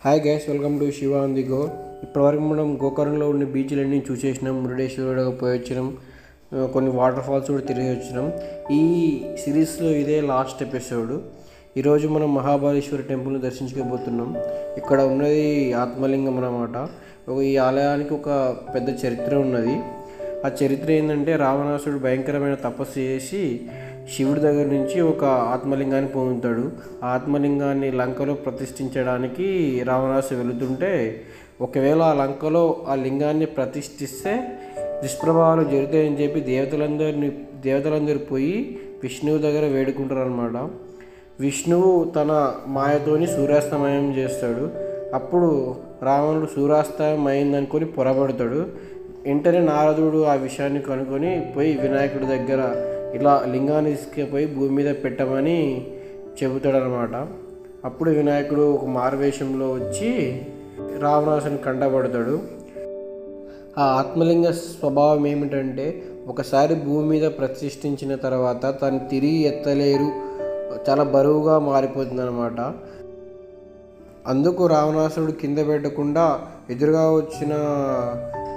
Hi guys, welcome to Shiva on the go. ఇప్పటివరకు మనం గోకర్ణంలో ఉన్న బీచ్లన్నీ చూసేసినాం, మురుడేశ్వరుడు పోయి వచ్చినాం, కొన్ని వాటర్ ఫాల్స్ కూడా తిరిగి వచ్చినాం. ఈ సిరీస్లో ఇదే లాస్ట్ ఎపిసోడ్. ఈరోజు మనం మహాబలేశ్వర టెంపుల్ని దర్శించుకోబోతున్నాం. ఇక్కడ ఉన్నది ఆత్మలింగం అన్నమాట. ఈ ఆలయానికి ఒక పెద్ద చరిత్ర ఉన్నది. ఆ చరిత్ర ఏంటంటే, రావణాసుడు భయంకరమైన తపస్సు చేసి శివుడి దగ్గర నుంచి ఒక ఆత్మలింగాన్ని పొందుతాడు. ఆ ఆత్మలింగాన్ని లంకలో ప్రతిష్ఠించడానికి రావణాసు వెళుతుంటే, ఒకవేళ ఆ లంకలో ఆ లింగాన్ని ప్రతిష్ఠిస్తే దుష్ప్రభావాలు జరుగుతాయని చెప్పి దేవతలందరూ పోయి విష్ణువు దగ్గర వేడుకుంటారు అన్నమాట. విష్ణువు తన మాయతోని సూర్యాస్తమయం చేస్తాడు. అప్పుడు రావణుడు సూర్యాస్తమయం అయిందనుకొని పొరబడతాడు. వెంటనే నారదుడు ఆ విషయాన్ని కనుక్కొని పోయి వినాయకుడి దగ్గర ఇలా లింగాన్ని తీసుకుపోయి భూమి మీద పెట్టమని చెబుతాడనమాట. అప్పుడు వినాయకుడు ఒక మారువేషంలో వచ్చి రావణాసుని కంటపడతాడు. ఆ ఆత్మలింగ స్వభావం ఏమిటంటే, ఒకసారి భూమి మీద ప్రతిష్ఠించిన తర్వాత తను తిరిగి ఎత్తలేరు, చాలా బరువుగా మారిపోతుంది అనమాట. అందుకు రావణాసుడు కింద పెట్టకుండా ఎదురుగా వచ్చిన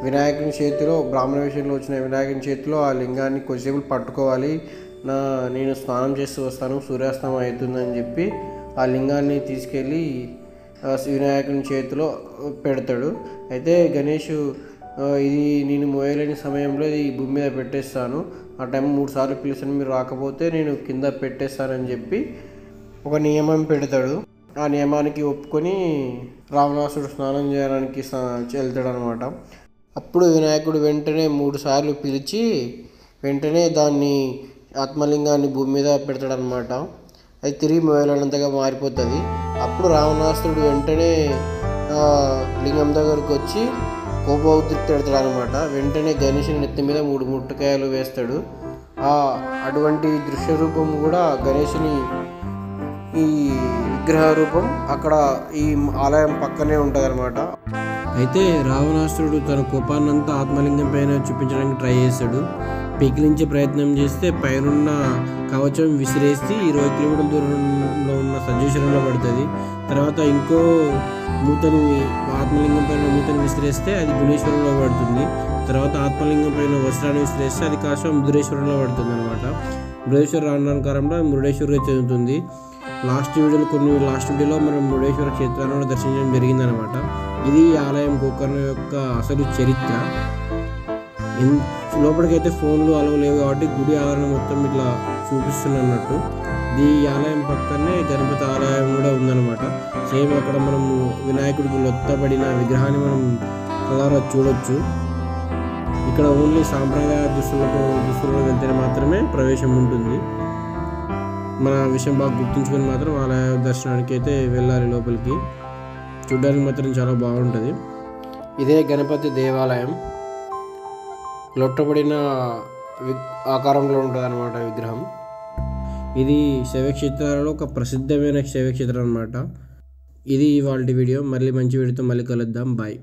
వినాయకుని చేతిలో, బ్రాహ్మణ వేషంలో వచ్చిన వినాయకుని చేతిలో ఆ లింగాన్ని కొద్దిసేపు పట్టుకోవాలి, నేను స్నానం చేస్తూ వస్తాను, సూర్యాస్తమయం అవుతుందని చెప్పి ఆ లింగాన్ని తీసుకెళ్ళి వినాయకుని చేతిలో పెడతాడు. అయితే గణేష్, ఇది నేను మోయలేని సమయంలో ఇది భూమి మీద పెట్టేస్తాను, ఆ టైం 3 సార్లు పిలిచాను, మీరు రాకపోతే నేను కింద పెట్టేస్తానని చెప్పి ఒక నియమం పెడతాడు. ఆ నియమానికి ఒప్పుకొని రావణాసుడు స్నానం చేయడానికి వెళ్తాడు అనమాట. అప్పుడు వినాయకుడు వెంటనే 3 సార్లు పిలిచి వెంటనే దాన్ని ఆత్మలింగాన్ని భూమి మీద పెడతాడనమాట. అది తిరిగి మొదలైనంతగా మారిపోతుంది. అప్పుడు రావణాసుడు వెంటనే లింగం దగ్గరకు వచ్చి కోపోద్రిక్తి పెడతాడనమాట. వెంటనే గణేశుని నెత్తి మీద 3 ముట్టకాయలు వేస్తాడు. అటువంటి దృశ్య రూపం కూడా గణేశుని ఈ విగ్రహ రూపం అక్కడ ఈ ఆలయం పక్కనే ఉంటుంది అనమాట. అయితే రావణాసురుడు తన కోపాన్నంతా ఆత్మలింగం పైన చూపించడానికి ట్రై చేస్తాడు. పెకిలించే ప్రయత్నం చేస్తే పైనున్న కవచం విసిరేసి 20 కిలోమీటర్ల దూరంలో ఉన్న సంజీశ్వరంలో పడుతుంది. తర్వాత ఇంకో మూతని ఆత్మలింగం పైన మూతని విసిరేస్తే అది గుణేశ్వరంలో పడుతుంది. తర్వాత ఆత్మలింగం పైన వస్త్రాన్ని విసిరేస్తే అది కాస్త మురుడేశ్వరంలో పడుతుంది అనమాట. మురుడేశ్వర రావణాకారంలో మురుడేశ్వరంగా చెందుతుంది. లాస్ట్ వీడియోలో మనం మురుడేశ్వర క్షేత్రాలను దర్శించడం జరిగిందనమాట. ఇది ఆలయం గోకర్ణ యొక్క అసలు చరిత్ర. లోపలికైతే ఫోన్లు అలవ లేవు కాబట్టి గుడి ఆవరణ మొత్తం ఇట్లా చూపిస్తున్నట్టు. ఈ ఆలయం పక్కనే గణపతి ఆలయం కూడా ఉందన్నమాట. సేమ్ అక్కడ మనం వినాయకుడికి లొత్తబడిన విగ్రహాన్ని మనం కలరా చూడొచ్చు. ఇక్కడ ఓన్లీ సాంప్రదాయ దుస్తులలో వెళ్తే మాత్రమే ప్రవేశం ఉంటుంది. మన విషయం బాగా గుర్తుంచుకొని మాత్రం ఆలయ దర్శనానికి అయితే వెళ్ళాలి. లోపలికి చూడడానికి మాత్రం చాలా బాగుంటుంది. ఇదే గణపతి దేవాలయం. లొట్టబడిన ఆకారంలో ఉంటుంది అన్నమాట విగ్రహం. ఇది శైవక్షేత్రాలలో ఒక ప్రసిద్ధమైన శైవక్షేత్రం అన్నమాట. ఇది ఇవాళ వీడియో. మళ్ళీ మంచి వీడియోతో మళ్ళీ కలుద్దాం. బాయ్.